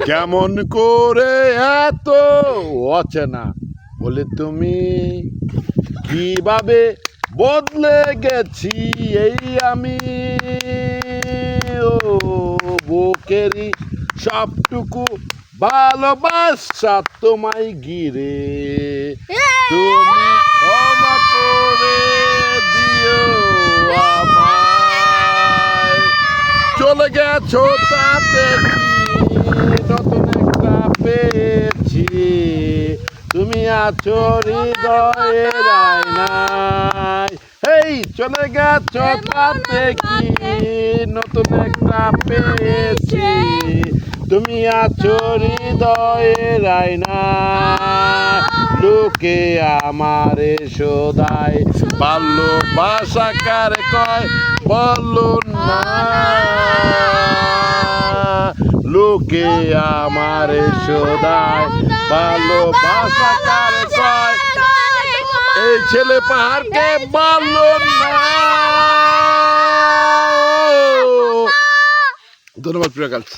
কেমন করে এত অচেনা বলে তুমি, কিভাবে বদলে গেছি এই আমি। ও বুকেরই সবটুকু ভালোবাসা তোমায় ঘিরে, তুমি ক্ষমা করে দিও আমায়। চলে গেছো তাতে কি, নতুন একটা পেয়েছি। তুমি আছো হৃদয়ের আয়নায়। এই চলে গেছো তাতে কি, নতুন একটা পেয়েছি। তুমি আছো হৃদয়ের আয়নায়। লোকে আমারে শোধায় ভালোবাসা কারে কয়, বলো না। লোকে আমারে শোধায় ভালোবাসা কারে কয়, এই ছেলে পাহাড়কে বলো না। ধন্যবাদ প্রিয় গার্লস।